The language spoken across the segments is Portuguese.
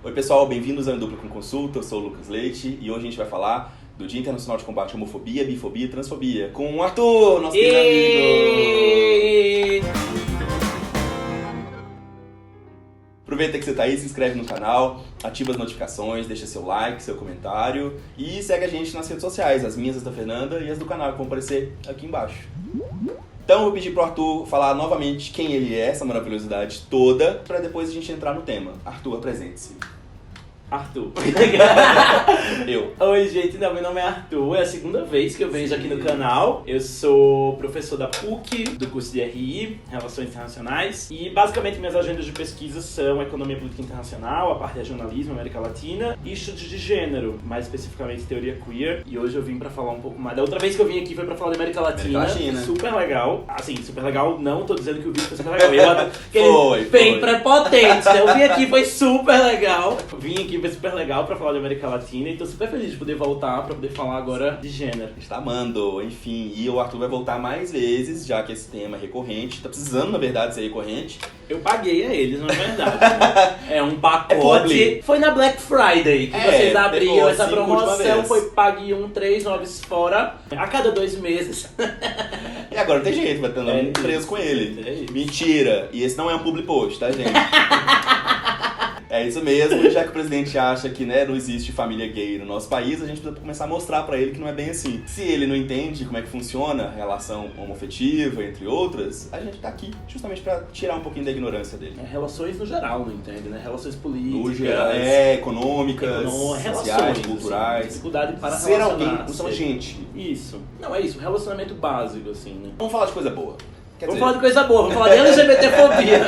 Oi pessoal, bem-vindos ao Em Dupla com Consulta, eu sou o Lucas Leite e hoje a gente vai falar do Dia Internacional de Combate à Homofobia, Bifobia e Transfobia com o Arthur, nosso querido amigo! Aproveita que você tá aí, se inscreve no canal, ativa as notificações, deixa seu like, seu comentário e segue a gente nas redes sociais, as minhas, as da Fernanda e as do canal que vão aparecer aqui embaixo. Então eu vou pedir pro Arthur falar novamente quem ele é, essa maravilhosidade toda, pra depois a gente entrar no tema. Arthur, apresente-se. Arthur. Eu. Oi, gente, meu nome é Arthur, é a segunda vez que eu venho aqui no canal. Eu sou professor da PUC, do curso de RI, Relações Internacionais, e basicamente minhas agendas de pesquisa são Economia Política Internacional, a parte é jornalismo, América Latina, e estudos de gênero, mais especificamente teoria queer, e hoje eu vim pra falar um pouco mais. Da outra vez que eu vim aqui foi pra falar de América Latina. Super legal. Assim, super legal, não tô dizendo que o vídeo foi super legal. Foi bem prepotente, eu vim aqui, foi super legal. Vim aqui, foi super legal pra falar de América Latina e tô super feliz de poder voltar pra poder falar agora de gênero. Está amando, enfim, e o Arthur vai voltar mais vezes, já que esse tema é recorrente, tá precisando, na verdade, ser recorrente. Eu paguei a eles, na verdade. É um pacote. Foi na Black Friday que vocês abriram essa promoção, foi pague 3 noves fora a cada 2 meses. E agora não tem jeito, vai estar preso com ele. Mentira, e esse não é um public post, tá, gente? É isso mesmo, já que o presidente acha que não existe família gay no nosso país, a gente precisa começar a mostrar pra ele que não é bem assim. Se ele não entende como é que funciona a relação homoafetiva, entre outras, a gente tá aqui justamente pra tirar um pouquinho da ignorância dele. Relações no geral, não entende, né? Relações políticas. No geral, econômicas, sociais, culturais. Dificuldade para ser alguém, relacionar-se. são gente. Isso. Não, é isso, relacionamento básico, assim, né? Vamos falar de coisa boa. Vamos falar de coisa boa, vamos falar de LGBTfobia.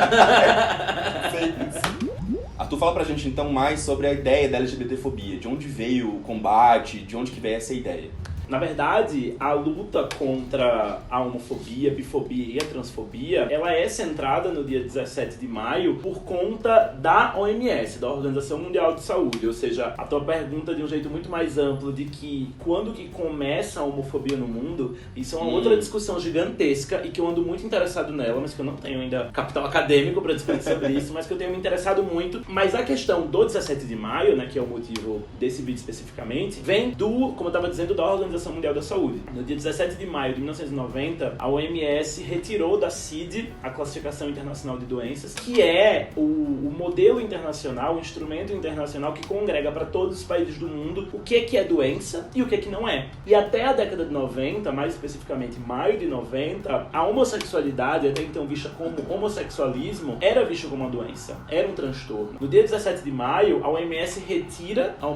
Arthur, fala pra gente então mais sobre a ideia da LGBTfobia, de onde veio o combate, de onde que veio essa ideia. Na verdade, a luta contra a homofobia, bifobia e a transfobia, ela é centrada no dia 17 de maio por conta da OMS, da Organização Mundial de Saúde. Ou seja, a tua pergunta de um jeito muito mais amplo de que quando que começa a homofobia no mundo, isso é uma outra discussão gigantesca e que eu ando muito interessado nela, mas que eu não tenho ainda capital acadêmico para discutir sobre isso, mas que eu tenho me interessado muito. Mas a questão do 17 de maio, né, que é o motivo desse vídeo especificamente, vem do, como eu estava dizendo, da Organização Mundial da Saúde. No dia 17 de maio de 1990, a OMS retirou da CID, a Classificação Internacional de Doenças, que é o modelo internacional, o instrumento internacional que congrega para todos os países do mundo o que é doença e o que não é. E até a década de 90, mais especificamente maio de 90, a homossexualidade, até então vista como homossexualismo, era vista como uma doença, era um transtorno. No dia 17 de maio, a OMS retira o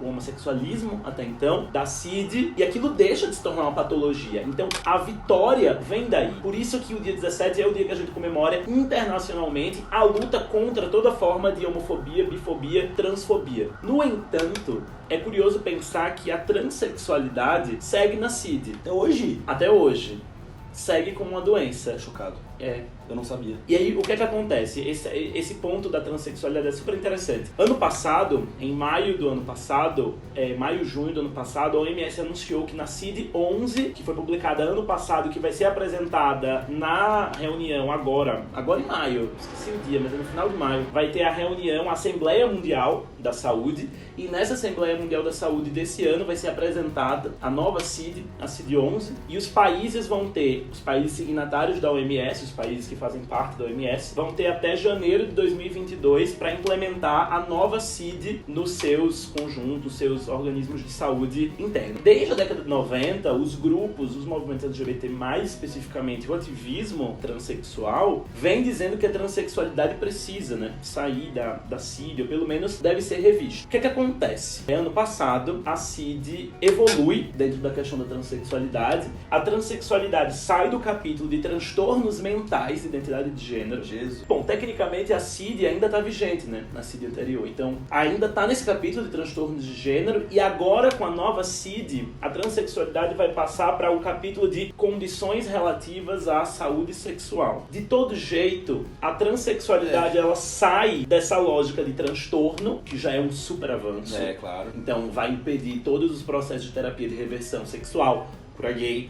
homossexualismo, até então, da CID, e aquilo deixa de se tornar uma patologia. Então, a vitória vem daí. Por isso que o dia 17 é o dia que a gente comemora internacionalmente a luta contra toda forma de homofobia, bifobia, transfobia. No entanto, é curioso pensar que a transexualidade segue na CID. Até hoje. Segue como uma doença. Chocado. Eu não sabia. E aí, o que é que acontece? Esse ponto da transexualidade é super interessante. Ano passado, em maio do ano passado, junho do ano passado, a OMS anunciou que na CID-11, que foi publicada ano passado, que vai ser apresentada na reunião agora em maio, esqueci o dia, mas é no final de maio, vai ter a reunião, a Assembleia Mundial da Saúde, e nessa Assembleia Mundial da Saúde desse ano vai ser apresentada a nova CID, a CID-11, e os países signatários da OMS, os países que fazem parte da OMS, vão ter até janeiro de 2022 para implementar a nova CID nos seus conjuntos, seus organismos de saúde interna. Desde a década de 90, os grupos, os movimentos LGBT, mais especificamente o ativismo transexual, vem dizendo que a transexualidade precisa, sair da CID, ou pelo menos deve ser revista. O que é que acontece? Ano passado, a CID evolui dentro da questão da transexualidade. A transexualidade sai do capítulo de transtornos mentais de identidade de gênero. Jesus. Bom, tecnicamente a CID ainda está vigente, na CID anterior. Então, ainda está nesse capítulo de transtornos de gênero e agora com a nova CID, a transexualidade vai passar para o capítulo de condições relativas à saúde sexual. De todo jeito, a transexualidade ela sai dessa lógica de transtorno, que já é um super avanço. Claro. Então, vai impedir todos os processos de terapia de reversão sexual pra gay,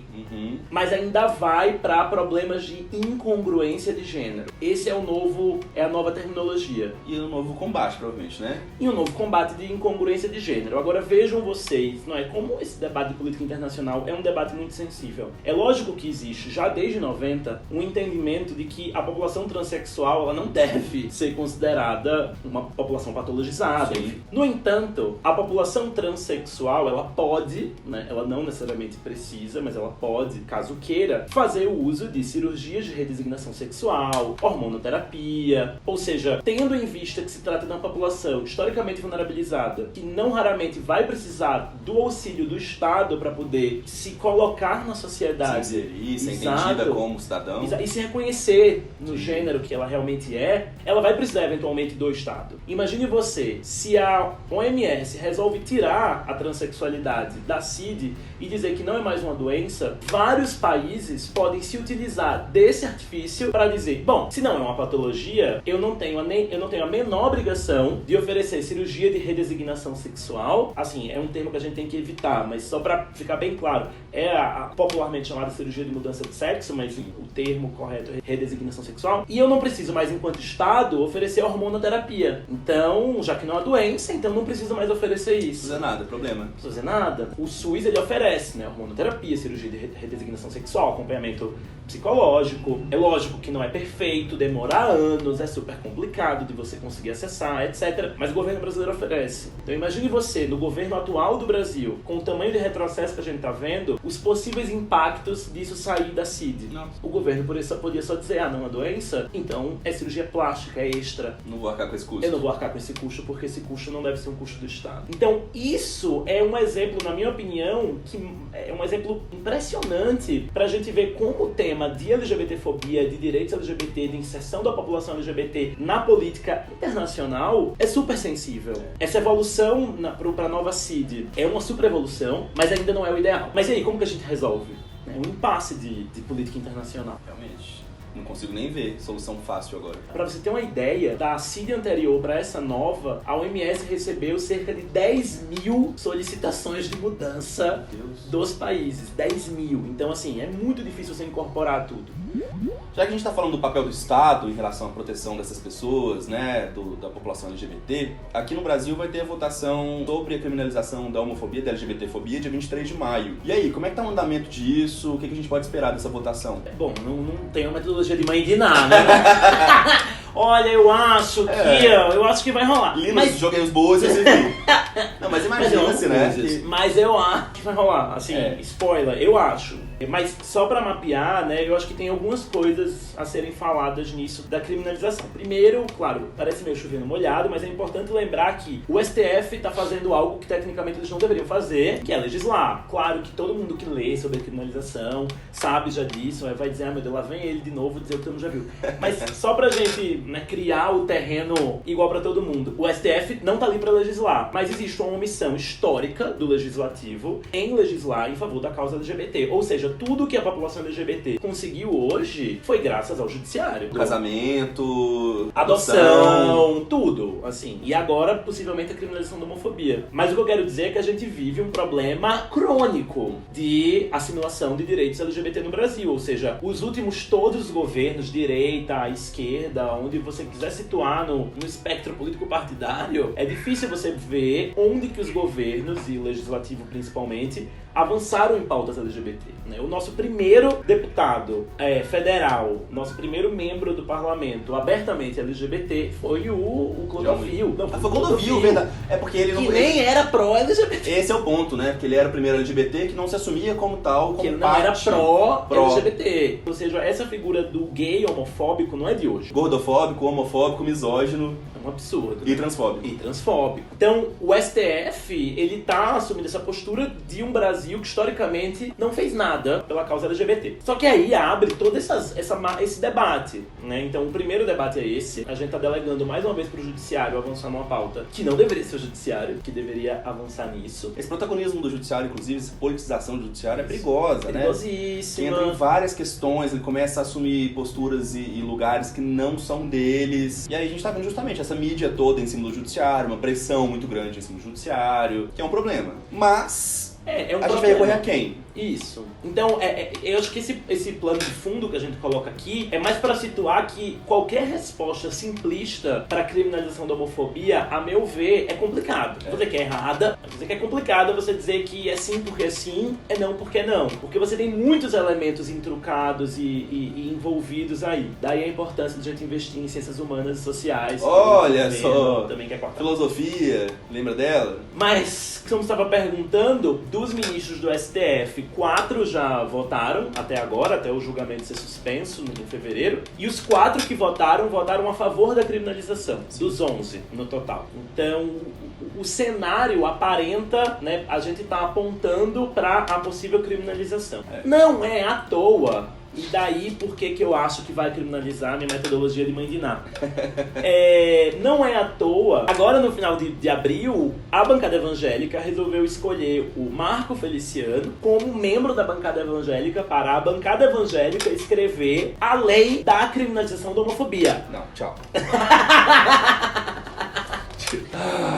mas ainda vai pra problemas de incongruência de gênero. Esse é a nova terminologia. E o novo combate, provavelmente, né? E um novo combate de incongruência de gênero. Agora vejam vocês, não é? Como esse debate de política internacional é um debate muito sensível. É lógico que existe, já desde 90, um entendimento de que a população transexual ela não deve ser considerada uma população patologizada. Sim. No entanto, a população transexual, ela pode, né? Ela não necessariamente precisa, mas ela pode, caso queira, fazer o uso de cirurgias de redesignação sexual, hormonoterapia, ou seja, tendo em vista que se trata de uma população historicamente vulnerabilizada, que não raramente vai precisar do auxílio do Estado para poder se colocar na sociedade. Se inserir, ser entendida como cidadão. E se reconhecer no gênero que ela realmente é, ela vai precisar eventualmente do Estado. Imagine você, se a OMS resolve tirar a transexualidade da CID e dizer que não é mais uma doença, vários países podem se utilizar desse artifício para dizer, bom, se não é uma patologia, eu não tenho a menor obrigação de oferecer cirurgia de redesignação sexual. Assim, é um termo que a gente tem que evitar, mas só para ficar bem claro, é a popularmente chamada cirurgia de mudança de sexo, mas o termo correto é redesignação sexual. E eu não preciso mais, enquanto Estado, oferecer hormonoterapia. Então, já que não é doença, então não preciso mais oferecer isso. Não precisa nada, problema. Não precisa fazer nada. O SUS, ele oferece, né, hormonoterapia, cirurgia de redesignação sexual, acompanhamento psicológico. É lógico que não é perfeito, demora anos, é super complicado de você conseguir acessar, etc. Mas o governo brasileiro oferece. Então imagine você, no governo atual do Brasil, com o tamanho de retrocesso que a gente tá vendo, os possíveis impactos disso sair da CID. Não. O governo podia só dizer, não é doença? Então é cirurgia plástica, é extra. Não vou arcar com esse custo. Eu não vou arcar com esse custo, porque esse custo não deve ser um custo do Estado. Então isso é um exemplo, na minha opinião, que é um exemplo impressionante pra gente ver como o tema de LGBTfobia, de direitos LGBT, de inserção da população LGBT na política internacional é super sensível. Essa evolução pra nova CID é uma super evolução, mas ainda não é o ideal. Mas e aí, como que a gente resolve? É um impasse de política internacional. Realmente. Não consigo nem ver solução fácil agora. Para você ter uma ideia, da CID anterior para essa nova, a OMS recebeu cerca de 10 mil solicitações de mudança dos países. 10 mil. Então, assim, é muito difícil você incorporar tudo. Já que a gente está falando do papel do Estado em relação à proteção dessas pessoas, né, da população LGBT, aqui no Brasil vai ter a votação sobre a criminalização da homofobia, da LGBTfobia, dia 23 de maio. E aí, como é que tá o andamento disso? O que a gente pode esperar dessa votação? Bom, não tem uma metodologia de mãe de nada, né? Olha, eu acho que vai rolar. Mas joguei os boas e Não, mas imagina-se, né? Mas eu acho que vai rolar. Assim, spoiler, eu acho. Mas só pra mapear, né, eu acho que tem algumas coisas a serem faladas nisso da criminalização. Primeiro, claro, parece meio chovendo molhado, mas é importante lembrar que o STF tá fazendo algo que tecnicamente eles não deveriam fazer, que é legislar. Claro que todo mundo que lê sobre a criminalização sabe já disso, vai dizer, meu Deus, lá vem ele de novo dizer o que todo mundo já viu. Mas só pra gente, né, criar o terreno igual pra todo mundo, o STF não tá ali pra legislar, mas existe uma omissão histórica do legislativo em legislar em favor da causa LGBT. Ou seja, tudo que a população LGBT conseguiu hoje foi graças ao judiciário. Casamento, adoção, tudo, assim. E agora, possivelmente, a criminalização da homofobia. Mas o que eu quero dizer é que a gente vive um problema crônico de assimilação de direitos LGBT no Brasil. Ou seja, os últimos todos os governos, direita, esquerda, onde você quiser situar no espectro político partidário, é difícil você ver onde que os governos, e o legislativo principalmente, avançaram em pautas LGBT. Né? O nosso primeiro deputado federal, nosso primeiro membro do parlamento abertamente LGBT foi o Clodovil. Não, foi o Clodovil, verdade. É porque ele não... Que nem era pró-LGBT. Esse é o ponto, né? Porque ele era o primeiro LGBT que não se assumia como tal, como que ele não era pró-LGBT. Ou seja, essa figura do gay homofóbico não é de hoje. Gordofóbico, homofóbico, misógino. É um absurdo. E transfóbico. Então, o STF, ele tá assumindo essa postura de um Brasil que historicamente não fez nada pela causa LGBT. Só que aí abre todo esse debate, né? Então o primeiro debate é esse. A gente tá delegando mais uma vez pro judiciário avançar numa pauta que não deveria ser o judiciário, que deveria avançar nisso. Esse protagonismo do judiciário, inclusive, essa politização do judiciário é perigosa, né? Perigosíssima. Entra em várias questões, ele começa a assumir posturas e lugares que não são deles. E aí a gente tá vendo justamente essa mídia toda em cima do judiciário, uma pressão muito grande em cima do judiciário, que é um problema. Mas... É um a gente vai recorrer a quem? Isso. Então, eu acho que esse plano de fundo que a gente coloca aqui é mais para situar que qualquer resposta simplista para a criminalização da homofobia, a meu ver, é complicado. Vou dizer que é errada, vou dizer que é complicado você dizer que é sim porque é sim, é não porque é não. Porque você tem muitos elementos intrucados e envolvidos aí. Daí a importância de a gente investir em ciências humanas e sociais. Olha só! Também quer cortar. Filosofia, lembra dela? Mas, como você estava perguntando, dos ministros do STF, 4 já votaram até agora, até o julgamento ser suspenso em fevereiro. E os 4 que votaram a favor da criminalização, dos 11 no total. Então, o cenário aparenta, né, a gente está apontando para a possível criminalização. Não é à toa. E daí, por que eu acho que vai criminalizar a minha metodologia de mãe de Ná? Não é à toa. Agora, no final de abril, a bancada evangélica resolveu escolher o Marco Feliciano como membro da bancada evangélica para a bancada evangélica escrever a lei da criminalização da homofobia. Não, tchau.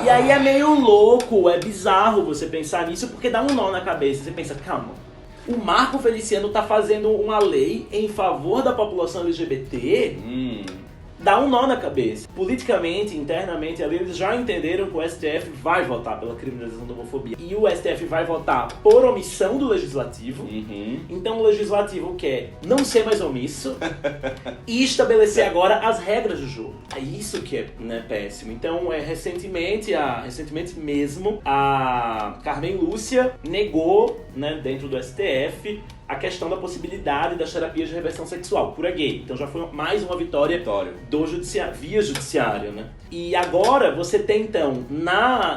E aí é meio louco, é bizarro você pensar nisso, porque dá um nó na cabeça. Você pensa, calma. O Marco Feliciano tá fazendo uma lei em favor da população LGBT, dá um nó na cabeça. Politicamente, internamente, ali eles já entenderam que o STF vai votar pela criminalização da homofobia. E o STF vai votar por omissão do Legislativo. Então o Legislativo quer não ser mais omisso e estabelecer agora as regras do jogo. É isso que é, né, péssimo. Então, recentemente mesmo, a Carmen Lúcia negou, né, dentro do STF, a questão da possibilidade das terapias de reversão sexual, cura gay. Então já foi mais uma vitória do via judiciário, né? E agora você tem, então,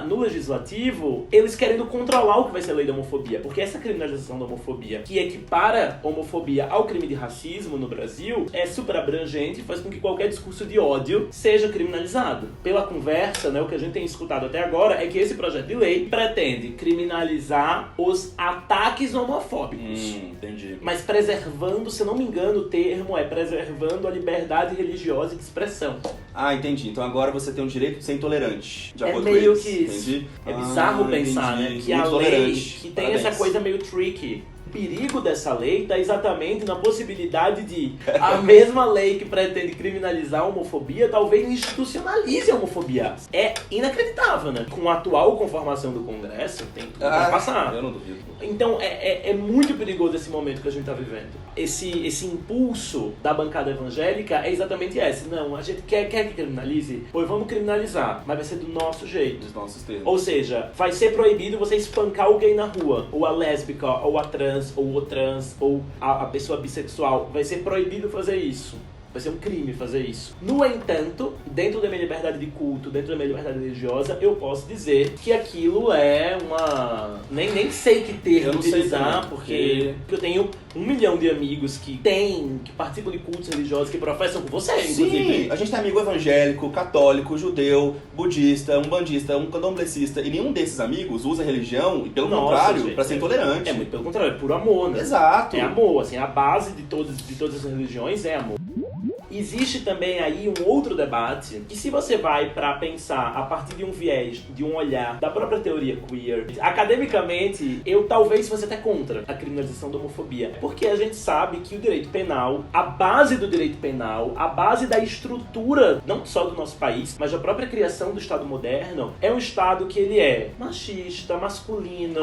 no Legislativo, eles querendo controlar o que vai ser a lei da homofobia. Porque essa criminalização da homofobia, que equipara homofobia ao crime de racismo no Brasil, é super abrangente e faz com que qualquer discurso de ódio seja criminalizado. Pela conversa, né, o que a gente tem escutado até agora é que esse projeto de lei pretende criminalizar os ataques homofóbicos. Entendi. Mas preservando, se não me engano, o termo é preservando a liberdade religiosa de expressão. Ah, entendi. Então agora você tem o direito de ser intolerante. De acordo meio com que isso. Entendi. É bizarro pensar, entendi. né? Que a lei, que tem Parabéns. essa coisa meio tricky. O perigo dessa lei está exatamente na possibilidade de a mesma lei que pretende criminalizar a homofobia talvez institucionalize a homofobia. É inacreditável, né? Com a atual conformação do Congresso, tem tudo pra passar. Eu não duvido. Então é muito perigoso esse momento que a gente está vivendo. Esse impulso da bancada evangélica é exatamente esse. Não, a gente quer que criminalize? Pois vamos criminalizar, mas vai ser do nosso jeito. Dos nossos termos. Ou seja, vai ser proibido você espancar o gay na rua, ou a lésbica, ou a trans, ou o trans, ou a pessoa bissexual. Vai ser proibido fazer isso. Vai ser um crime fazer isso. No entanto, dentro da minha liberdade de culto, dentro da minha liberdade religiosa, eu posso dizer que aquilo é uma... Nem sei que termo utilizar, porque eu tenho 1 milhão de amigos que participam de cultos religiosos, que professam com você, inclusive. Sim, a gente tem amigo evangélico, católico, judeu, budista, umbandista, candomblessista, e nenhum desses amigos usa religião, e pelo contrário, pra ser intolerante. É muito pelo contrário, é por amor, né? Exato. É amor, assim, a base de todas as religiões é amor. Existe também aí um outro debate que, se você vai para pensar a partir de um viés, de um olhar da própria teoria queer, academicamente, eu talvez fosse até contra a criminalização da homofobia. Porque a gente sabe que o direito penal, a base do direito penal, a base da estrutura, não só do nosso país, mas da própria criação do Estado moderno, é um Estado que ele é machista, masculino,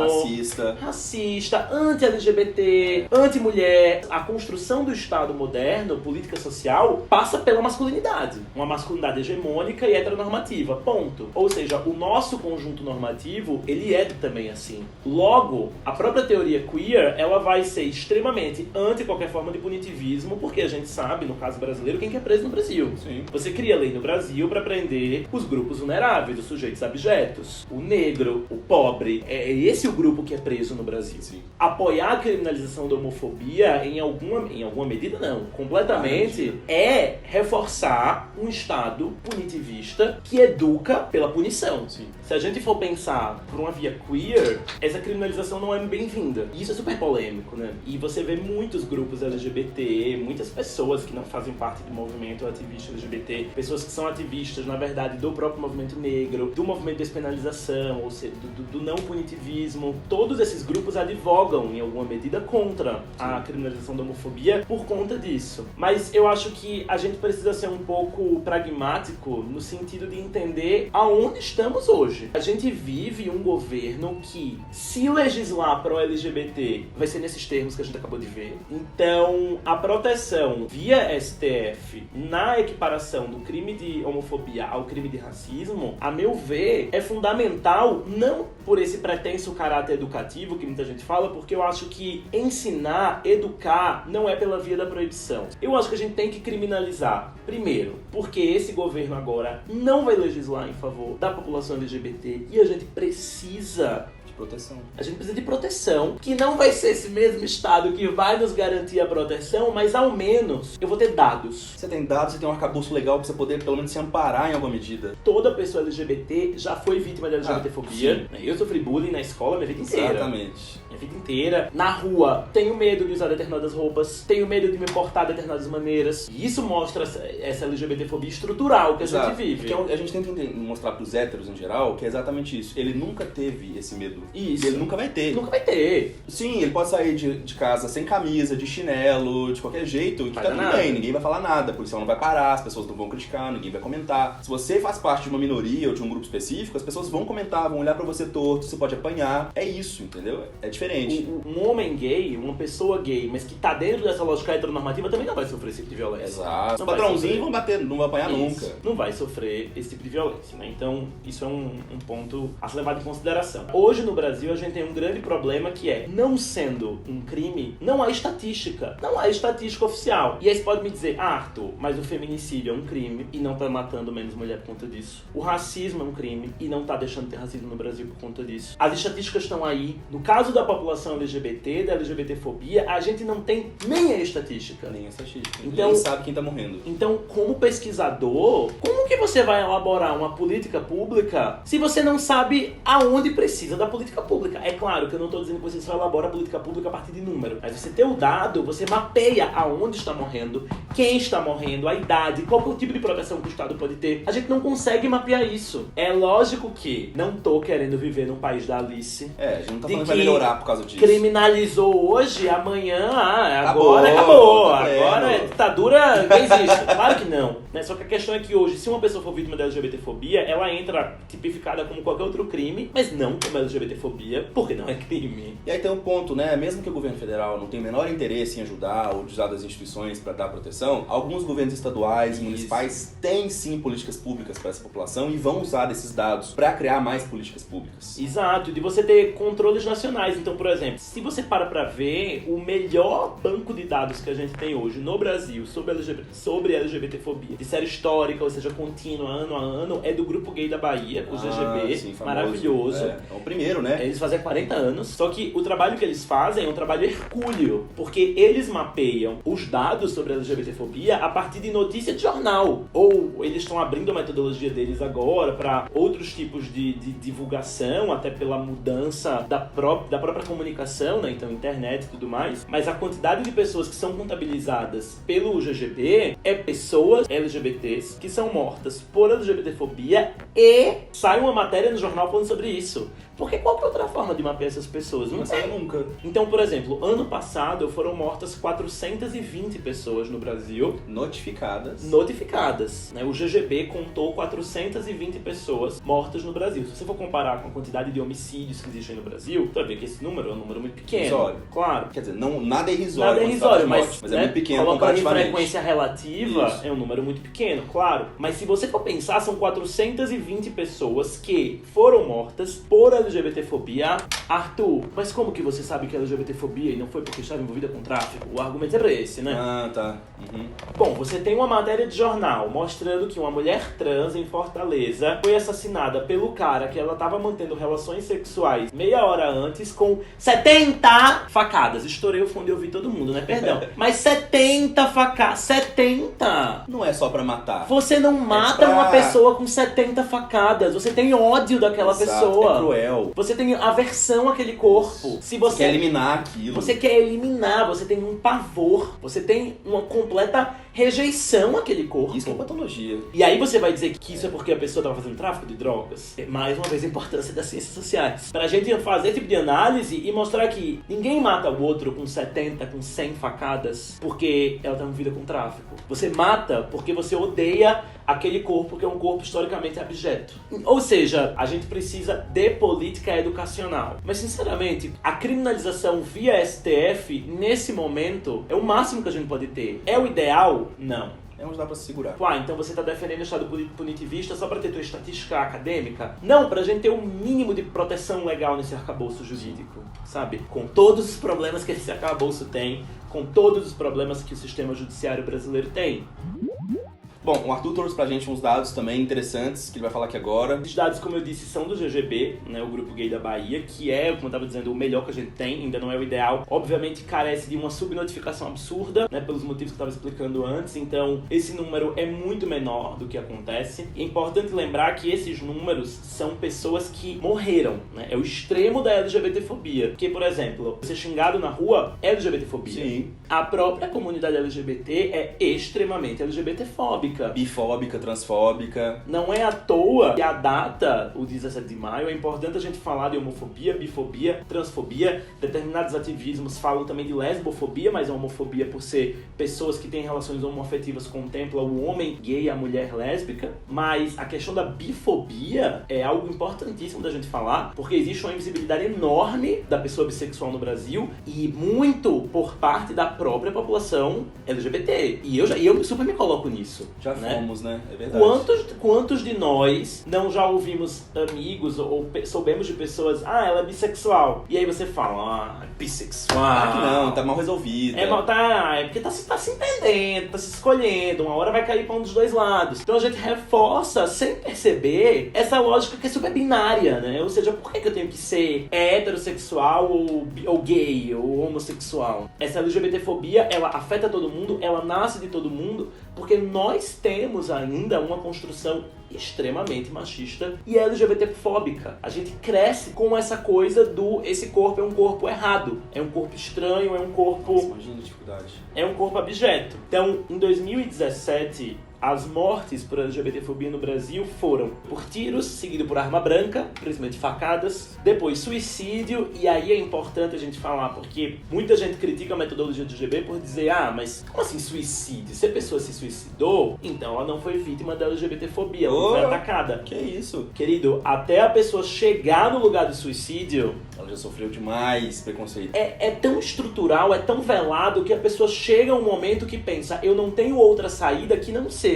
racista, anti-LGBT, anti-mulher. A construção do Estado moderno, política social, passa pela masculinidade. Uma masculinidade hegemônica e heteronormativa. Ponto. Ou seja, o nosso conjunto normativo, ele é também assim. Logo, a própria teoria queer, ela vai ser extremamente anti qualquer forma de punitivismo, porque a gente sabe, no caso brasileiro, quem que é preso no Brasil. Sim. Você cria lei no Brasil para prender os grupos vulneráveis, os sujeitos abjetos, o negro, o pobre. É esse o grupo que é preso no Brasil. Sim. Apoiar a criminalização da homofobia, em alguma medida, não. Completamente, é é reforçar um Estado punitivista que educa pela punição. Sim. Se a gente for pensar por uma via queer, essa criminalização não é bem-vinda. E isso é super polêmico, né? E você vê muitos grupos LGBT, muitas pessoas que não fazem parte do movimento ativista LGBT, pessoas que são ativistas, na verdade, do próprio movimento negro, do movimento de despenalização, ou seja, do não punitivismo. Todos esses grupos advogam, em alguma medida, contra a criminalização da homofobia por conta disso. Mas eu acho que a gente precisa ser um pouco pragmático no sentido de entender aonde estamos hoje. A gente vive um governo que, se legislar pró-LGBT, vai ser nesses termos que a gente acabou de ver. Então, a proteção via STF na equiparação do crime de homofobia ao crime de racismo, a meu ver, é fundamental, não por esse pretenso caráter educativo que muita gente fala, porque eu acho que ensinar, educar, não é pela via da proibição. Eu acho que a gente tem que criminalizar. Primeiro, porque esse governo agora não vai legislar em favor da população LGBT e a gente precisa proteção. A gente precisa de proteção, que não vai ser esse mesmo Estado que vai nos garantir a proteção, mas ao menos eu vou ter dados. Você tem dados, você tem um arcabouço legal pra você poder pelo menos se amparar em alguma medida. Toda pessoa LGBT já foi vítima de LGBTfobia. Eu sofri bullying na escola minha vida inteira. Exatamente. Minha vida inteira. Na rua, tenho medo de usar determinadas roupas, tenho medo de me portar de determinadas maneiras. E isso mostra essa LGBTfobia estrutural que a gente vive. Porque a gente tenta mostrar pros héteros em geral que é exatamente isso. Ele nunca teve esse medo. Isso. Ele nunca vai ter. Nunca vai ter. Sim, ele pode sair de casa sem camisa, de chinelo, de qualquer jeito, que tá tudo bem, ninguém vai falar nada, a policial não vai parar, as pessoas não vão criticar, ninguém vai comentar. Se você faz parte de uma minoria ou de um grupo específico, as pessoas vão comentar, vão olhar pra você torto, você pode apanhar. É isso, entendeu? É diferente. Um homem gay, uma pessoa gay, mas que tá dentro dessa lógica heteronormativa também não vai sofrer esse tipo de violência. Exato. Os padrãozinhos vão bater, não vai apanhar nunca. Não vai sofrer esse tipo de violência, né? Então, isso é um ponto a ser levado em consideração. Hoje no Brasil a gente tem um grande problema que é, não sendo um crime, não há estatística. Não há estatística oficial. E aí você pode me dizer, Arthur, mas o feminicídio é um crime e não tá matando menos mulher por conta disso. O racismo é um crime e não tá deixando de ter racismo no Brasil por conta disso. As estatísticas estão aí. No caso da população LGBT, da LGBTfobia, a gente não tem nem a estatística. Nem a estatística. Então, ninguém sabe quem tá morrendo. Então, como pesquisador, como que você vai elaborar uma política pública se você não sabe aonde precisa da política pública? É claro que eu não estou dizendo que você só elabora a política pública a partir de número. Mas você tem o dado, você mapeia aonde está morrendo, quem está morrendo, a idade, qual é o tipo de proteção que o Estado pode ter. A gente não consegue mapear isso. É lógico que não tô querendo viver num país da Alice. A gente não tá falando que vai melhorar por causa disso. Criminalizou hoje, amanhã, agora acabou. Agora a ditadura não existe. Claro que não. Né? Só que a questão é que hoje, se uma pessoa for vítima da LGBTfobia, ela entra tipificada como qualquer outro crime, mas não como LGBTfobia, porque não é crime. E aí tem um ponto, né? Mesmo que o governo federal não tenha o menor interesse em ajudar ou usar das instituições para dar proteção, alguns governos estaduais e municipais têm sim políticas públicas para essa população e vão usar desses dados para criar mais políticas públicas. Exato, de você ter controles nacionais. Então, por exemplo, se você para ver, o melhor banco de dados que a gente tem hoje no Brasil sobre LGBTfobia, de série histórica, ou seja, contínua, ano a ano, é do Grupo Gay da Bahia, o GGB, sim, maravilhoso. É o primeiro, né? Eles fazem 40 anos, só que o trabalho que eles fazem é um trabalho hercúleo, porque eles mapeiam os dados sobre a LGBTfobia a partir de notícia de jornal, ou eles estão abrindo a metodologia deles agora para outros tipos de divulgação, até pela mudança da própria comunicação, né? Então internet e tudo mais, mas a quantidade de pessoas que são contabilizadas pelo GGB é pessoas LGBTs que são mortas por LGBTfobia e sai uma matéria no jornal falando sobre isso. Porque qual que é outra forma de mapear essas pessoas? Não sei nunca. Então, por exemplo, ano passado foram mortas 420 pessoas no Brasil. Notificadas. Né? O GGB contou 420 pessoas mortas no Brasil. Se você for comparar com a quantidade de homicídios que existem no Brasil, você vai ver que esse número é um número muito pequeno. Irrisório. Claro. Quer dizer, nada é irrisório. Nada é irrisório, mas é muito pequeno colocando em comparativamente. frequência relativa, Isso. é um número muito pequeno, claro. Mas se você for pensar, são 420 pessoas que foram mortas por LGBTfobia. Arthur, mas como que você sabe que é LGBTfobia e não foi porque estava envolvida com tráfico? O argumento é esse, né? Ah, tá. Uhum. Bom, você tem uma matéria de jornal mostrando que uma mulher trans em Fortaleza foi assassinada pelo cara que ela estava mantendo relações sexuais meia hora antes com 70 facadas. Estourei o fundo e ouvi todo mundo, né? Perdão. Mas 70 facadas. 70! Não é só pra matar. Você não mata uma pessoa com 70 facadas. Você tem ódio daquela pessoa. É cruel. Você tem aversão àquele corpo. Se você quer eliminar aquilo. Você quer eliminar, você tem um pavor. Você tem uma completa rejeição àquele corpo. Isso é patologia. E aí você vai dizer que isso é porque a pessoa estava fazendo tráfico de drogas? Mais uma vez a importância das ciências sociais. Pra gente fazer esse tipo de análise e mostrar que ninguém mata o outro com 70, com 100 facadas porque ela tá envolvida com tráfico. Você mata porque você odeia aquele corpo que é um corpo historicamente abjeto. Ou seja, a gente precisa de política educacional. Mas, sinceramente, a criminalização via STF, nesse momento, é o máximo que a gente pode ter. É o ideal? Não. É onde dá pra se segurar. Então você tá defendendo o Estado punitivista só pra ter tua estatística acadêmica? Não, pra gente ter um mínimo de proteção legal nesse arcabouço jurídico, sabe? Com todos os problemas que esse arcabouço tem, com todos os problemas que o sistema judiciário brasileiro tem. Bom, o Arthur trouxe pra gente uns dados também interessantes que ele vai falar aqui agora. Os dados, como eu disse, são do GGB, né, o Grupo Gay da Bahia, que é, como eu estava dizendo, o melhor que a gente tem, ainda não é o ideal. Obviamente carece de uma subnotificação absurda, né, pelos motivos que eu estava explicando antes, então esse número é muito menor do que acontece. É importante lembrar que esses números são pessoas que morreram, né, é o extremo da LGBTfobia. Porque, por exemplo, ser xingado na rua é LGBTfobia. Sim. A própria comunidade LGBT é extremamente LGBTfóbica. Bifóbica, transfóbica. Não é à toa que a data, o 17 de maio, é importante a gente falar de homofobia, bifobia, transfobia. Determinados ativismos falam também de lesbofobia, mas a homofobia por ser pessoas que têm relações homoafetivas contempla o homem gay e a mulher lésbica. Mas a questão da bifobia é algo importantíssimo da gente falar, porque existe uma invisibilidade enorme da pessoa bissexual no Brasil e muito por parte da própria população LGBT. E eu super me coloco nisso. Já fomos, né? É verdade. Quantos de nós não já ouvimos amigos ou soubemos de pessoas, ela é bissexual. E aí você fala, bissexual. Ah, que não, tá mal resolvida. É porque tá se entendendo, tá se escolhendo, uma hora vai cair pra um dos dois lados. Então a gente reforça, sem perceber, essa lógica que é super binária, né? Ou seja, por que eu tenho que ser heterossexual ou gay ou homossexual? Essa LGBTfobia, ela afeta todo mundo, ela nasce de todo mundo, porque nós temos ainda uma construção extremamente machista e LGBTfóbica. A gente cresce com essa coisa esse corpo é um corpo errado, é um corpo estranho, é um corpo... Nossa, imagina a dificuldade. É um corpo abjeto. Então, em 2017... as mortes por LGBTfobia no Brasil foram por tiros, seguido por arma branca, principalmente facadas, depois suicídio, e aí é importante a gente falar, porque muita gente critica a metodologia do GGB por dizer, mas como assim suicídio? Se a pessoa se suicidou, então ela não foi vítima da LGBTfobia, ela não foi atacada. Que isso? Querido, até a pessoa chegar no lugar do suicídio... ela já sofreu demais preconceito. É tão estrutural, é tão velado, que a pessoa chega a um momento que pensa, eu não tenho outra saída que não seja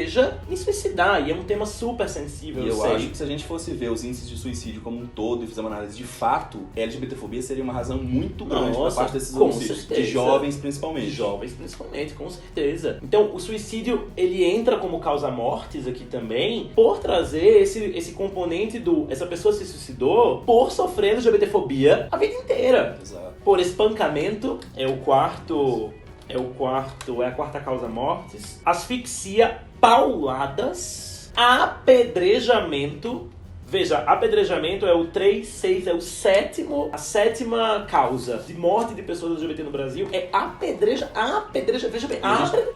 me suicidar, e é um tema super sensível. E eu acho que se a gente fosse ver os índices de suicídio como um todo e fizer uma análise de fato, a LGBTfobia seria uma razão muito grande por parte desses homicídios, de jovens principalmente. Com certeza. Então, o suicídio, ele entra como causa-mortes aqui também, por trazer esse componente essa pessoa se suicidou por sofrer LGBTfobia a vida inteira. Exato. Por espancamento, é a quarta causa-mortes. Asfixia, pauladas, apedrejamento. Veja, apedrejamento é o 3, 6, é a sétima causa de morte de pessoas LGBT no Brasil. É veja bem,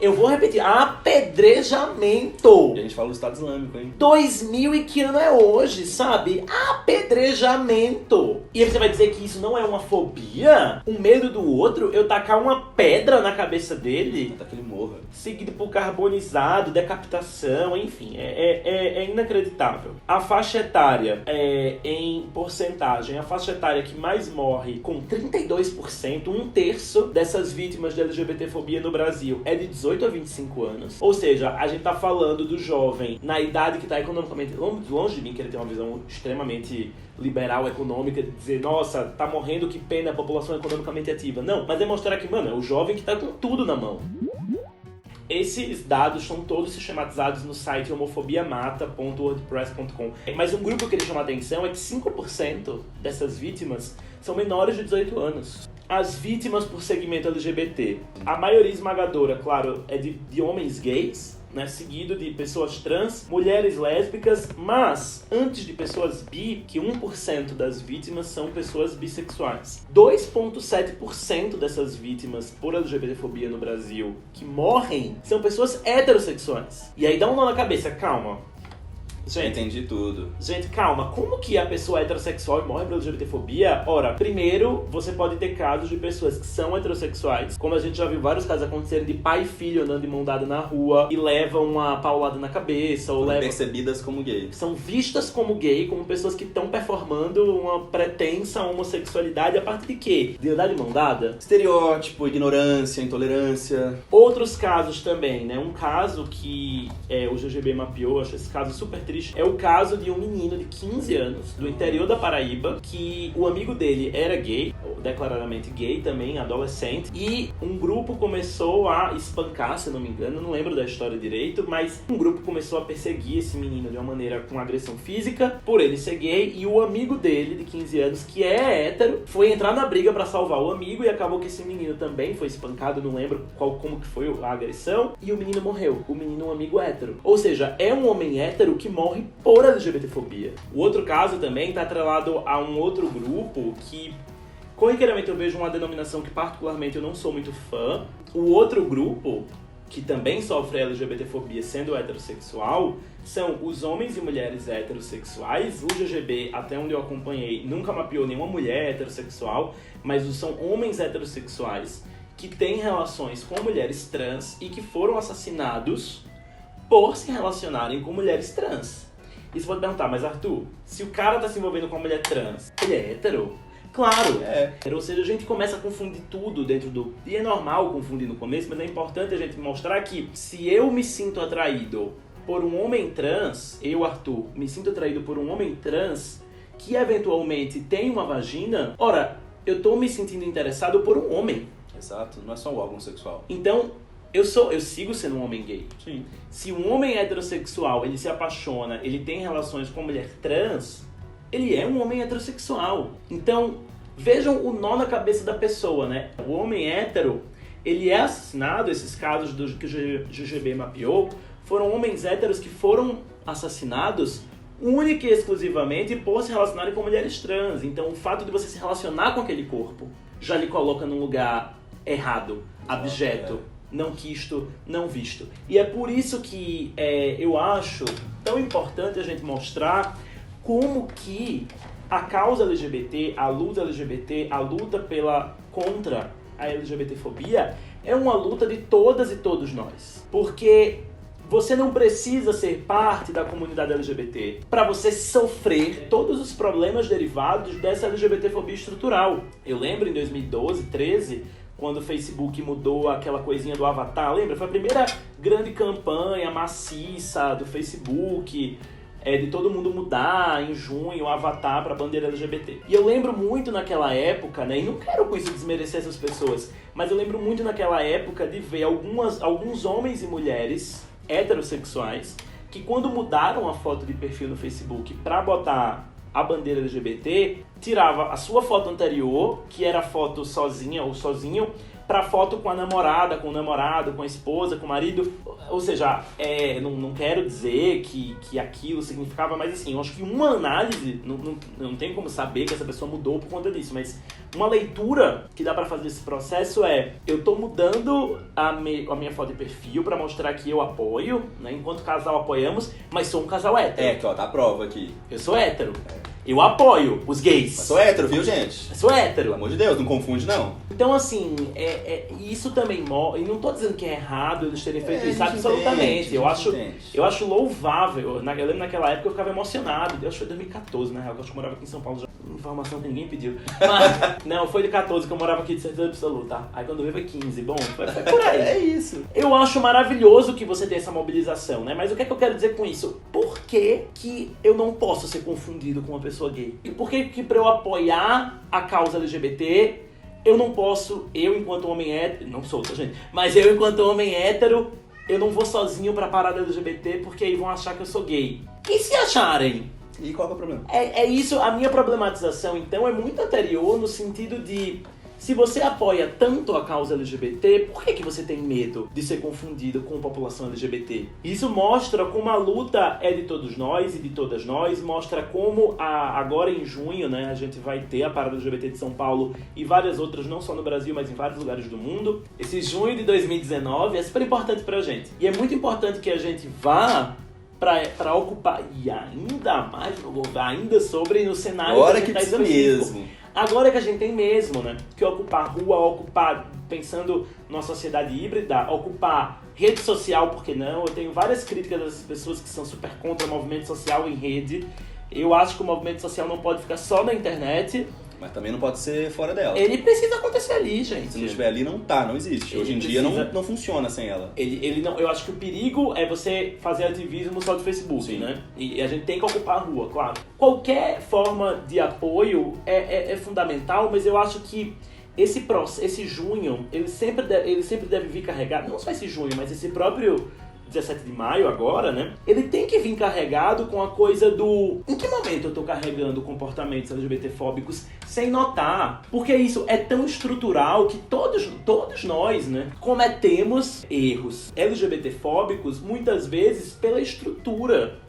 eu vou repetir, apedrejamento. E a gente fala do Estado Islâmico, hein? 2000 e que ano é hoje, sabe? Apedrejamento. E aí você vai dizer que isso não é uma fobia? Um medo do outro? Eu tacar uma pedra na cabeça dele? Até que ele morra. Seguido por carbonizado, decapitação, enfim. É inacreditável. A faixa etária etária, em porcentagem, a faixa etária que mais morre, com 32%, um terço dessas vítimas de LGBTfobia no Brasil é de 18 a 25 anos. Ou seja, a gente tá falando do jovem na idade que tá economicamente longe de mim, que ele tem uma visão extremamente liberal, econômica, de dizer, nossa, tá morrendo, que pena, a população economicamente ativa. Não, mas é mostrar que, mano, é o jovem que tá com tudo na mão. Esses dados são todos sistematizados no site homofobiamata.wordpress.com. Mas um grupo que ele chama a atenção é que 5% dessas vítimas são menores de 18 anos. As vítimas por segmento LGBT. A maioria esmagadora, claro, é de homens gays, né, seguido de pessoas trans, mulheres lésbicas, mas antes de pessoas bi, que 1% das vítimas são pessoas bissexuais. 2,7% dessas vítimas por LGBTfobia no Brasil que morrem são pessoas heterossexuais. E aí dá um nó na cabeça, calma. Gente, entendi tudo. Gente, calma. Como que a pessoa é heterossexual e morre por LGBTfobia? Ora, primeiro, você pode ter casos de pessoas que são heterossexuais, como a gente já viu vários casos acontecerem de pai e filho andando de mão dada na rua e levam uma paulada na cabeça, ou levam... percebidas como gay. São vistas como gay, como pessoas que estão performando uma pretensa homossexualidade a partir de quê? De andar de mão dada? Estereótipo, ignorância, intolerância. Outros casos também, né? Um caso que o GGB mapeou, acho esse caso super triste, é o caso de um menino de 15 anos, do interior da Paraíba, que o amigo dele era gay, declaradamente gay também, adolescente, e um grupo começou a espancar, se não me engano, não lembro da história direito, mas um grupo começou a perseguir esse menino de uma maneira com agressão física, por ele ser gay, e o amigo dele, de 15 anos, que é hétero, foi entrar na briga pra salvar o amigo, e acabou que esse menino também foi espancado, não lembro como que foi a agressão, e o menino morreu. O menino é um amigo hétero. Ou seja, é um homem hétero que morre por LGBTfobia. O outro caso também está atrelado a um outro grupo que, corriqueiramente, eu vejo uma denominação que particularmente eu não sou muito fã. O outro grupo, que também sofre LGBTfobia sendo heterossexual, são os homens e mulheres heterossexuais. O GGB, até onde eu acompanhei, nunca mapeou nenhuma mulher heterossexual, mas são homens heterossexuais que têm relações com mulheres trans e que foram assassinados por se relacionarem com mulheres trans. E você pode perguntar, mas Arthur, se o cara tá se envolvendo com uma mulher trans, ele é hétero? Claro, é. Ou seja, a gente começa a confundir tudo dentro do... E é normal confundir no começo, mas é importante a gente mostrar que se eu me sinto atraído por um homem trans, eu, Arthur, me sinto atraído por um homem trans que eventualmente tem uma vagina, ora, eu tô me sentindo interessado por um homem. Exato, não é só um órgão sexual. Então, eu sigo sendo um homem gay. Sim. Se um homem heterossexual, ele se apaixona, ele tem relações com uma mulher trans, ele é um homem heterossexual. Então, vejam o nó na cabeça da pessoa, né? O homem hétero, ele é assassinado, esses casos que o GGB mapeou, foram homens héteros que foram assassinados única e exclusivamente por se relacionarem com mulheres trans. Então, o fato de você se relacionar com aquele corpo já lhe coloca num lugar errado, abjeto, não quisto, não visto. E é por isso que eu acho tão importante a gente mostrar como que a causa LGBT, a luta LGBT, a luta contra a LGBTfobia é uma luta de todas e todos nós. Porque você não precisa ser parte da comunidade LGBT para você sofrer todos os problemas derivados dessa LGBTfobia estrutural. Eu lembro em 2012, 2013, quando o Facebook mudou aquela coisinha do avatar, lembra? Foi a primeira grande campanha maciça do Facebook, de todo mundo mudar em junho o avatar para a bandeira LGBT. E eu lembro muito naquela época, né, e não quero com isso desmerecer essas pessoas, mas eu lembro muito naquela época de ver alguns homens e mulheres heterossexuais que, quando mudaram a foto de perfil no Facebook para botar a bandeira LGBT, tirava a sua foto anterior, que era a foto sozinha ou sozinho, pra foto com a namorada, com o namorado, com a esposa, com o marido. Ou seja, não quero dizer que aquilo significava, mas assim, eu acho que uma análise, não tem como saber que essa pessoa mudou por conta disso, mas uma leitura que dá pra fazer esse processo eu tô mudando a minha foto de perfil pra mostrar que eu apoio, né, enquanto casal apoiamos, mas sou um casal hétero. Ó, tá a prova aqui. Eu sou hétero. Eu apoio os gays. Mas sou hétero, viu, gente? Sou hétero. Pelo amor de Deus, não confunde, não. Então, assim, isso também mostra... E não tô dizendo que é errado eles terem feito isso, a gente absolutamente. entende, Eu acho louvável. Eu lembro naquela época eu ficava emocionado. Eu acho que foi 2014, na real, que eu acho que eu morava aqui em São Paulo. Informação que ninguém pediu. Mas, não, foi de 14 que eu morava aqui de certeza absoluta. Aí quando eu vi foi 15. Bom, foi por aí. É isso. Eu acho maravilhoso que você tenha essa mobilização, né? Mas o que é que eu quero dizer com isso? Por que que eu não posso ser confundido com uma pessoa gay? E por que que pra eu apoiar a causa LGBT, eu não posso, eu enquanto homem hétero... Não sou, tá, gente? Mas eu enquanto homem hétero, eu não vou sozinho pra parada LGBT porque aí vão achar que eu sou gay. E se acharem? E qual é o problema? É isso, a minha problematização, então, é muito anterior no sentido de... Se você apoia tanto a causa LGBT, por que você tem medo de ser confundido com a população LGBT? Isso mostra como a luta é de todos nós e de todas nós, mostra como agora em junho, né, a gente vai ter a Parada LGBT de São Paulo e várias outras, não só no Brasil, mas em vários lugares do mundo. Esse junho de 2019 é super importante pra gente. E é muito importante que a gente vá para ocupar, e ainda mais, ainda sobre no cenário agora que precisa mesmo. Agora que a gente tem mesmo, né? Que ocupar rua, ocupar, pensando numa sociedade híbrida, ocupar rede social, por que não? Eu tenho várias críticas dessas pessoas que são super contra o movimento social em rede. Eu acho que o movimento social não pode ficar só na internet. Mas também não pode ser fora dela. Ele precisa acontecer ali, gente. Se não estiver ali, não existe. Hoje em dia não funciona sem ela. Ele não, eu acho que o perigo é você fazer ativismo só do Facebook, sim, né? E a gente tem que ocupar a rua, claro. Qualquer forma de apoio é fundamental, mas eu acho que esse junho, ele sempre deve vir carregado, não só esse junho, mas esse próprio 17 de maio agora, né? Ele tem que vir carregado com a coisa do... Em que momento eu tô carregando comportamentos LGBTfóbicos sem notar? Porque isso é tão estrutural que todos nós, né, cometemos erros LGBTfóbicos muitas vezes pela estrutura.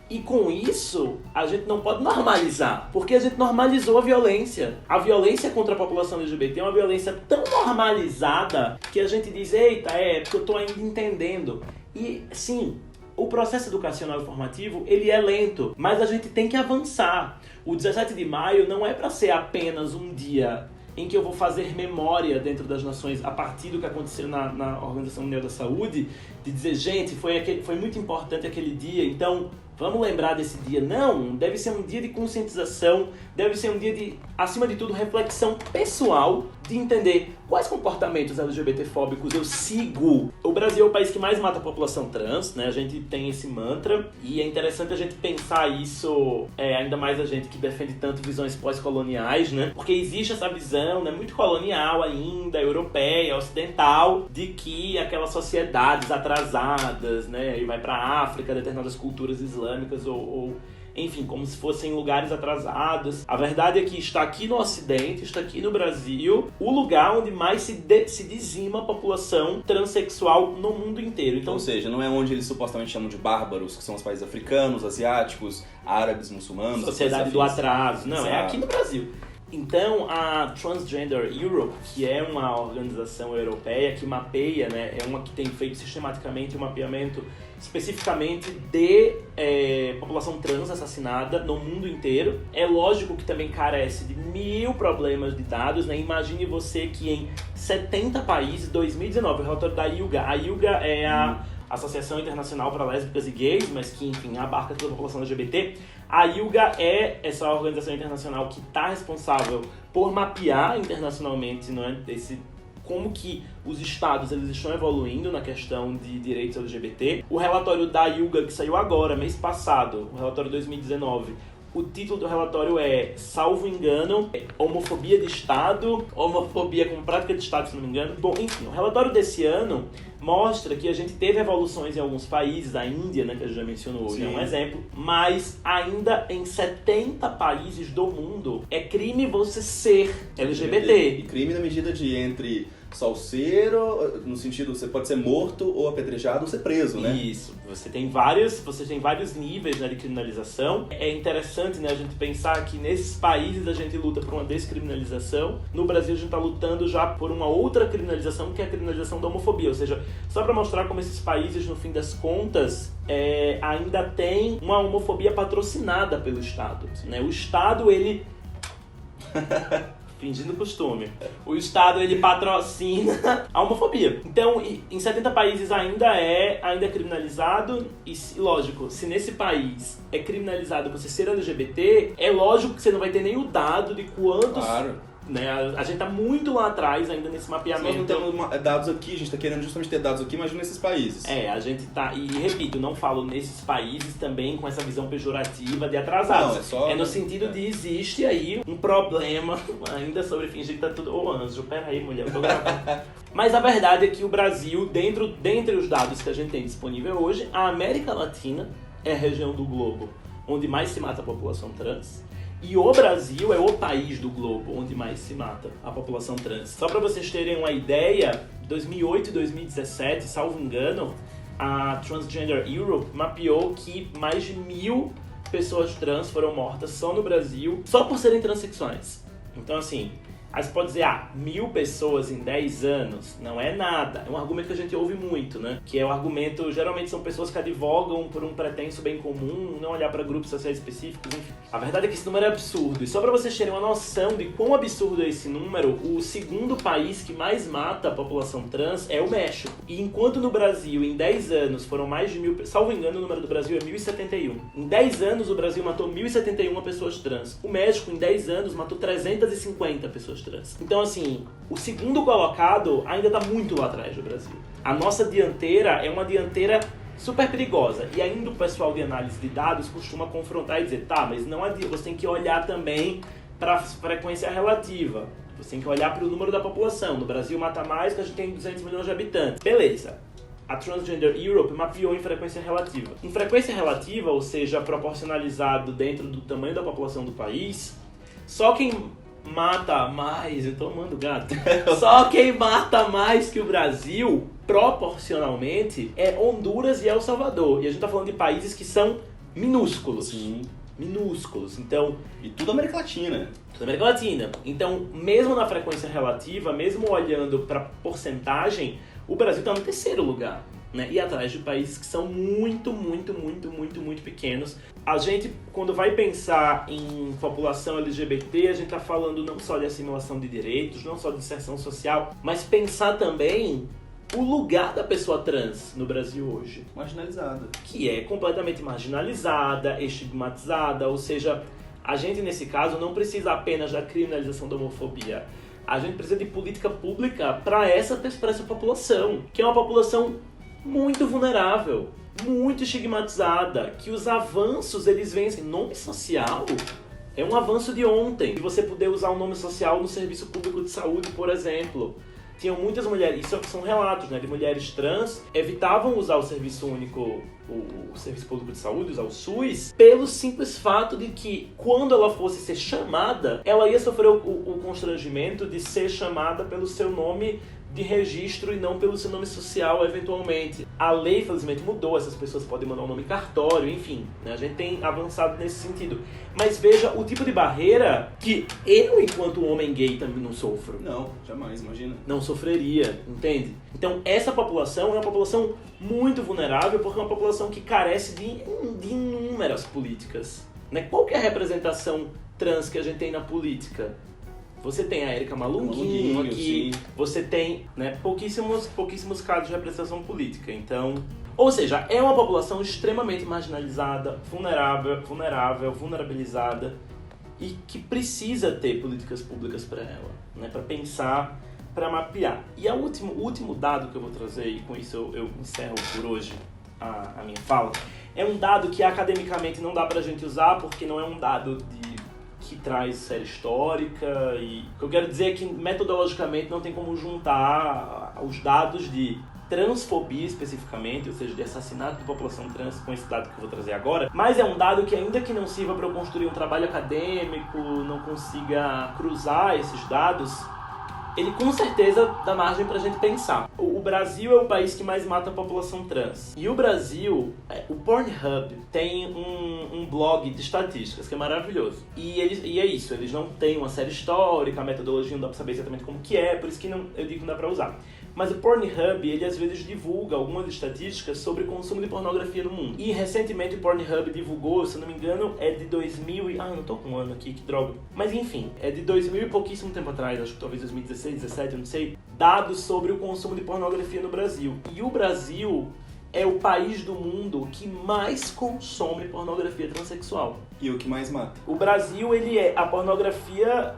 E com isso, a gente não pode normalizar, porque a gente normalizou a violência. A violência contra a população LGBT é uma violência tão normalizada que a gente diz, eita, porque eu tô ainda entendendo. E, sim, o processo educacional e formativo, ele é lento, mas a gente tem que avançar. O 17 de maio não é para ser apenas um dia em que eu vou fazer memória dentro das nações a partir do que aconteceu na Organização Mundial da Saúde, de dizer, gente, foi muito importante aquele dia, então vamos lembrar desse dia. Não, deve ser um dia de conscientização, deve ser um dia de, acima de tudo, reflexão pessoal, de entender quais comportamentos LGBTfóbicos eu sigo. O Brasil é o país que mais mata a população trans, né? A gente tem esse mantra e é interessante a gente pensar isso, ainda mais a gente que defende tanto visões pós-coloniais, né? Porque existe essa visão, né, muito colonial ainda, europeia, ocidental, de que aquelas sociedades atrasadas, né, e vai pra África, determinadas culturas islâmicas ou enfim, como se fossem lugares atrasados. A verdade é que está aqui no Ocidente, está aqui no Brasil, o lugar onde mais se dizima a população transexual no mundo inteiro. Então, ou seja, não é onde eles supostamente chamam de bárbaros, que são os países africanos, asiáticos, árabes, muçulmanos. Sociedade do atraso. Não, é aqui no Brasil. Então, a Transgender Europe, que é uma organização europeia que mapeia, né, é uma que tem feito sistematicamente um mapeamento especificamente de população trans assassinada no mundo inteiro. É lógico que também carece de 1000 problemas de dados, né? Imagine você que em 70 países, 2019, o relatório da ILGA, a ILGA é a Associação Internacional para Lésbicas e Gays, mas que, enfim, abarca toda a população LGBT. A ILGA é essa organização internacional que está responsável por mapear internacionalmente, né, como que os estados eles estão evoluindo na questão de direitos LGBT. O relatório da ILGA, que saiu agora, mês passado, o relatório 2019, o título do relatório é, salvo engano, homofobia de Estado, homofobia como prática de Estado, se não me engano. Bom, enfim, o relatório desse ano mostra que a gente teve evoluções em alguns países, a Índia, né, que a gente já mencionou hoje, é um exemplo, mas ainda em 70 países do mundo é crime você ser LGBT. E crime na medida de entre salseiro, no sentido, você pode ser morto ou apedrejado ou ser preso, né? Isso. Você tem vários níveis, né, de criminalização. É interessante, né, a gente pensar que nesses países a gente luta por uma descriminalização. No Brasil a gente está lutando já por uma outra criminalização, que é a criminalização da homofobia. Ou seja, só para mostrar como esses países, no fim das contas, ainda tem uma homofobia patrocinada pelo Estado, né? O Estado, ele... fingindo costume. O Estado, ele patrocina a homofobia. Então, em 70 países ainda é criminalizado. E, lógico, se nesse país é criminalizado você ser LGBT, é lógico que você não vai ter nem o dado de quantos... Claro. Né? A gente tá muito lá atrás ainda nesse mapeamento. Nós não temos dados aqui, a gente tá querendo justamente ter dados aqui, mas não nesses países. A gente tá... E, repito, não falo nesses países também com essa visão pejorativa de atrasados. Não, é só... no sentido de existe aí um problema ainda sobre fingir que tá tudo... Ô, Anjo, pera aí, mulher, eu tô gravando. Mas a verdade é que o Brasil, dentre os dados que a gente tem disponível hoje, a América Latina é a região do globo onde mais se mata a população trans. E o Brasil é o país do globo onde mais se mata a população trans. Só para vocês terem uma ideia, 2008 e 2017, salvo engano, a Transgender Europe mapeou que mais de 1.000 pessoas trans foram mortas só no Brasil, só por serem transexuais. Então, assim, aí você pode dizer, 1.000 pessoas em 10 anos não é nada. É um argumento que a gente ouve muito, né? Que é o argumento, geralmente são pessoas que advogam por um pretenso bem comum, não olhar para grupos sociais específicos, enfim. A verdade é que esse número é absurdo. E só para vocês terem uma noção de quão absurdo é esse número, o segundo país que mais mata a população trans é o México. E enquanto no Brasil, em 10 anos, foram mais de 1.000... Salvo engano, o número do Brasil é 1.071. Em 10 anos, o Brasil matou 1.071 pessoas trans. O México, em 10 anos, matou 350 pessoas trans. Então, assim, o segundo colocado ainda está muito lá atrás do Brasil. A nossa dianteira é uma dianteira super perigosa. E ainda o pessoal de análise de dados costuma confrontar e dizer, tá, mas não adianta, você tem que olhar também para a frequência relativa. Você tem que olhar para o número da população. No Brasil mata mais, que a gente tem 200 milhões de habitantes. Beleza. A Transgender Europe mapeou em frequência relativa. Em frequência relativa, ou seja, proporcionalizado dentro do tamanho da população do país, só quem mata mais, eu tô amando gato, só quem mata mais que o Brasil, proporcionalmente, é Honduras e El Salvador. E a gente tá falando de países que são minúsculos. Sim. Minúsculos. Então, e tudo América Latina. Tudo América Latina. Então, mesmo na frequência relativa, mesmo olhando para porcentagem, o Brasil tá no terceiro lugar, né? E atrás de países que são muito pequenos. A gente, quando vai pensar em população LGBT, a gente tá falando não só de assimilação de direitos, não só de inserção social, mas pensar também o lugar da pessoa trans no Brasil hoje. Marginalizada. Que é completamente marginalizada, estigmatizada, ou seja, a gente nesse caso não precisa apenas da criminalização da homofobia. A gente precisa de política pública para essa população, que é uma população muito vulnerável, muito estigmatizada, que os avanços, eles vêm assim, nome social é um avanço de ontem. De você poder usar o nome social no serviço público de saúde, por exemplo. Tinham muitas mulheres, isso são relatos, né, de mulheres trans, evitavam usar o serviço único, o serviço público de saúde, usar o SUS, pelo simples fato de que, quando ela fosse ser chamada, ela ia sofrer o constrangimento de ser chamada pelo seu nome de registro e não pelo seu nome social, eventualmente. A lei, felizmente, mudou, essas pessoas podem mandar um nome em cartório, enfim, né? A gente tem avançado nesse sentido. Mas veja o tipo de barreira que eu, enquanto homem gay, também não sofro. Não, jamais, imagina. Não sofreria, entende? Então, essa população é uma população muito vulnerável, porque é uma população que carece de inúmeras políticas, né? Qual que é a representação trans que a gente tem na política? Você tem a Érica Malunguinho aqui, sim. Você tem, né, pouquíssimos casos de representação política. Então, ou seja, é uma população extremamente marginalizada, vulnerabilizada e que precisa ter políticas públicas para ela, né, para pensar, para mapear. E o último dado que eu vou trazer, e com isso eu encerro por hoje a minha fala, é um dado que academicamente não dá pra gente usar, porque não é um dado que traz série histórica, e o que eu quero dizer é que metodologicamente não tem como juntar os dados de transfobia especificamente, ou seja, de assassinato de população trans, com esse dado que eu vou trazer agora, mas é um dado que, ainda que não sirva para eu construir um trabalho acadêmico, não consiga cruzar esses dados, ele com certeza dá margem pra gente pensar. O Brasil é o país que mais mata a população trans. E o Brasil, o Pornhub tem um blog de estatísticas que é maravilhoso. E é isso, eles não têm uma série histórica, a metodologia não dá pra saber exatamente como que é, por isso que eu digo que não dá pra usar. Mas o Pornhub, ele às vezes divulga algumas estatísticas sobre o consumo de pornografia no mundo. E recentemente o Pornhub divulgou, se não me engano, é de 2000 e... não tô com um ano aqui, que droga. Mas enfim, é de 2000 e pouquíssimo tempo atrás, acho que talvez 2016, 2017, eu não sei, dados sobre o consumo de pornografia no Brasil. E o Brasil é o país do mundo que mais consome pornografia transexual. E o que mais mata? O Brasil, a pornografia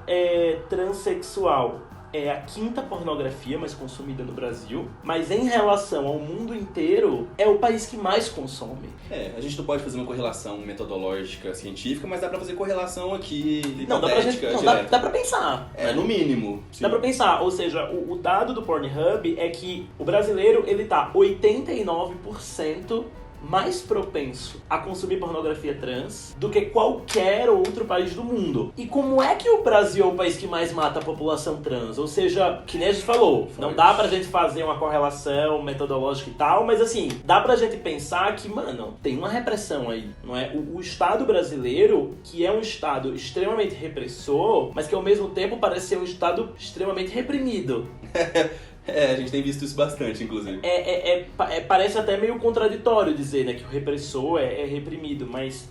transexual é a 5ª pornografia mais consumida no Brasil, mas em relação ao mundo inteiro, é o país que mais consome. A gente não pode fazer uma correlação metodológica científica, mas dá pra fazer correlação aqui, não, dá pra pensar. No mínimo. Sim. Dá pra pensar, ou seja, o dado do Pornhub é que o brasileiro, ele tá 89% mais propenso a consumir pornografia trans do que qualquer outro país do mundo. E como é que o Brasil é o país que mais mata a população trans? Ou seja, que nem a gente falou, não dá pra gente fazer uma correlação metodológica e tal, mas assim, dá pra gente pensar que, mano, tem uma repressão aí, não é? O Estado brasileiro, que é um Estado extremamente repressor, mas que ao mesmo tempo parece ser um Estado extremamente reprimido. A gente tem visto isso bastante, inclusive. Parece até meio contraditório dizer, né, que o repressor é reprimido, mas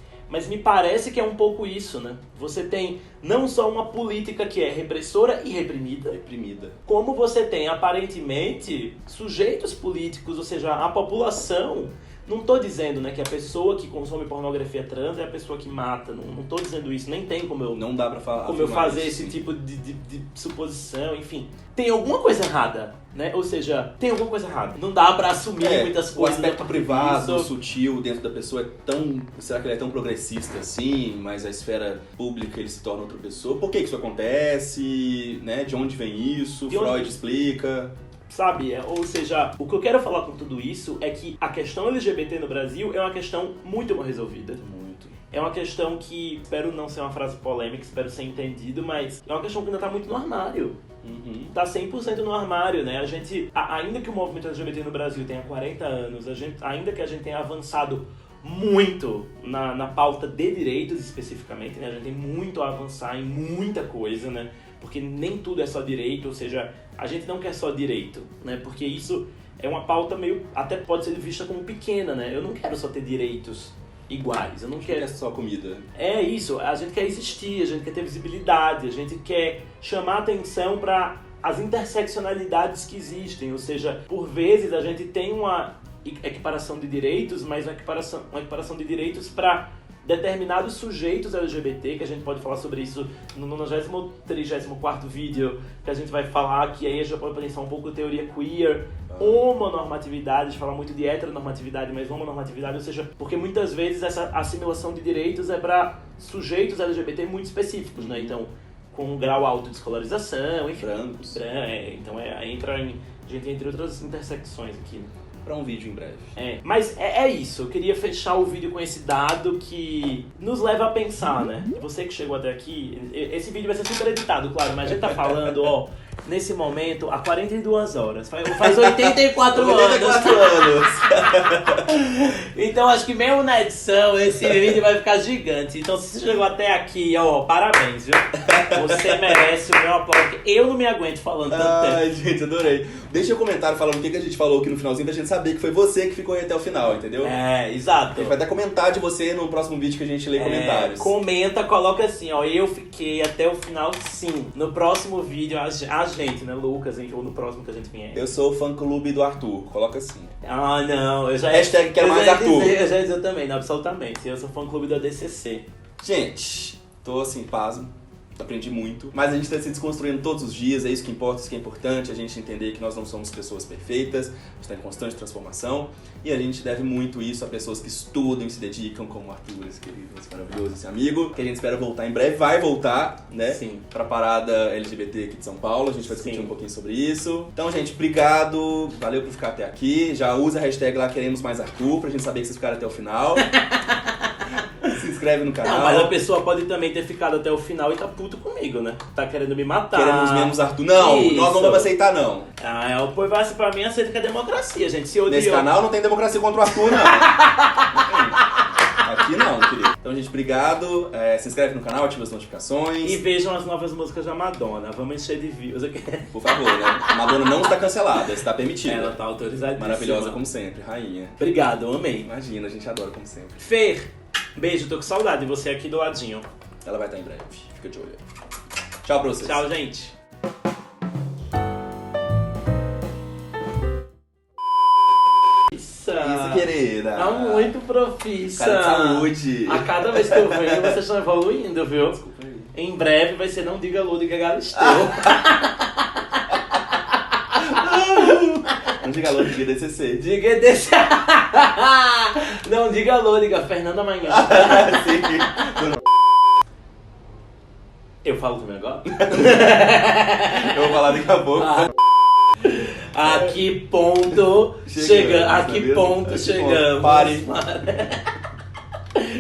me parece que é um pouco isso, né? Você tem não só uma política que é repressora e reprimida, como você tem, aparentemente, sujeitos políticos, ou seja, a população. Não tô dizendo, né, que a pessoa que consome pornografia trans é a pessoa que mata. Não tô dizendo isso, nem tem como eu... Não dá pra falar. Como eu fazer esse tipo de suposição, enfim. Tem alguma coisa errada, né? Ou seja, tem alguma coisa errada. Não dá pra assumir muitas coisas. O aspecto privado, sutil dentro da pessoa é tão... Será que ele é tão progressista assim? Mas a esfera pública ele se torna outra pessoa. Por que isso acontece? Né? De onde vem isso? Freud explica... Sabe? Ou seja, o que eu quero falar com tudo isso é que a questão LGBT no Brasil é uma questão muito mal resolvida. Muito. É uma questão que, espero não ser uma frase polêmica, espero ser entendido, mas é uma questão que ainda tá muito no armário. Tá 100% no armário, né? A gente, ainda que o movimento LGBT no Brasil tenha 40 anos, ainda que a gente tenha avançado muito na pauta de direitos especificamente, né? A gente tem muito a avançar em muita coisa, né? Porque nem tudo é só direito, ou seja, a gente não quer só direito, né? Porque isso é uma pauta meio, até pode ser vista como pequena, né? Eu não quero só ter direitos iguais, eu não quero só comida. É isso, a gente quer existir, a gente quer ter visibilidade, a gente quer chamar atenção para as interseccionalidades que existem, ou seja, por vezes a gente tem uma equiparação de direitos, mas uma equiparação de direitos para determinados sujeitos LGBT, que a gente pode falar sobre isso no 93º vídeo, que a gente vai falar, que aí a gente já pode pensar um pouco de teoria queer, homonormatividade, a gente fala muito de heteronormatividade, mas homonormatividade, ou seja, porque muitas vezes essa assimilação de direitos é para sujeitos LGBT muito específicos, né? Então, com um grau alto de escolarização, enfim. Brancos. Então entra em, a gente entre outras intersecções aqui, né? Pra um vídeo em breve. Mas é isso, eu queria fechar o vídeo com esse dado que nos leva a pensar, né? Você que chegou até aqui, esse vídeo vai ser super editado, claro, mas a gente tá falando, ó, nesse momento, há 42 horas, faz 84 anos. 84 anos. Então acho que mesmo na edição, esse vídeo vai ficar gigante. Então se você chegou até aqui, ó, parabéns, viu? Você merece o meu aplauso, porque eu não me aguento falando tanto tempo. Ai, gente, adorei. Deixa um comentário falando o que a gente falou aqui no finalzinho, pra gente saber que foi você que ficou aí até o final, entendeu? Exato. A gente vai até comentar de você no próximo vídeo que a gente lê comentários. Comenta, coloca assim, ó, eu fiquei até o final sim. No próximo vídeo, a gente, né, Lucas, ou no próximo que a gente vier. Eu sou o fã-clube do Arthur, coloca assim. Não, eu já... Hashtag quero mais Arthur. Eu já ia dizer também, não, absolutamente. Eu sou fã-clube do ADCC. Gente, tô assim, pasmo. Aprendi muito, mas a gente está se desconstruindo todos os dias, é isso que importa, isso que é importante, a gente entender que nós não somos pessoas perfeitas, a gente está em constante transformação e a gente deve muito isso a pessoas que estudam e se dedicam, como o Arthur, esse querido, esse maravilhoso, esse amigo, que a gente espera voltar em breve, vai voltar, né? Sim. Pra parada LGBT aqui de São Paulo, a gente vai discutir um pouquinho sobre isso. Então, gente, obrigado, valeu por ficar até aqui, já usa a hashtag lá, queremos mais Arthur, pra gente saber que vocês ficaram até o final. Se inscreve no canal. Não, mas a pessoa pode também ter ficado até o final e tá puto comigo, né? Tá querendo me matar. Queremos menos Arthur. Não, Isso. nós não vamos aceitar, não. O povo assim, pra mim aceita que é democracia, gente. Se odiou... Nesse canal não tem democracia contra o Arthur, não. Não tem. Aqui não, querido. Então, gente, obrigado. Se inscreve no canal, ativa as notificações. E vejam as novas músicas da Madonna. Vamos encher de views aqui. Por favor, né? A Madonna não está cancelada, está permitida. Ela tá autorizadíssima. Maravilhosa como sempre, rainha. Obrigado, amei. Imagina, a gente adora como sempre. Fer, beijo, tô com saudade de você aqui do ladinho. Ela vai estar em breve, fica de olho. Tchau pra vocês. Tchau, gente. Isso, querida. Tá muito profissa. Cara de saúde. A cada vez que eu venho, vocês estão evoluindo, viu? Desculpa aí. Em breve vai ser Não Diga Lu, Diga Galisteu. Não diga alô, diga DCC. Diga EDC. Não diga Lu, diga Fernanda amanhã. Sim. Eu falo também agora? Eu vou falar daqui a pouco. A que ponto chegamos? A que ponto chegamos? Pare.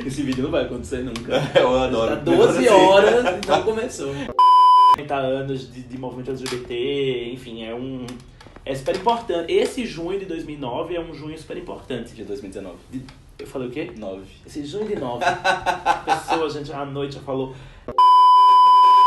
Esse vídeo não vai acontecer nunca. Eu adoro. Tá 12 horas e não começou. 30 anos de movimento LGBT, enfim, é super importante. Esse junho de 2009 é um junho super importante. De 2019. Eu falei o quê? 9. Esse junho de 9. Pessoa, a gente à noite já falou.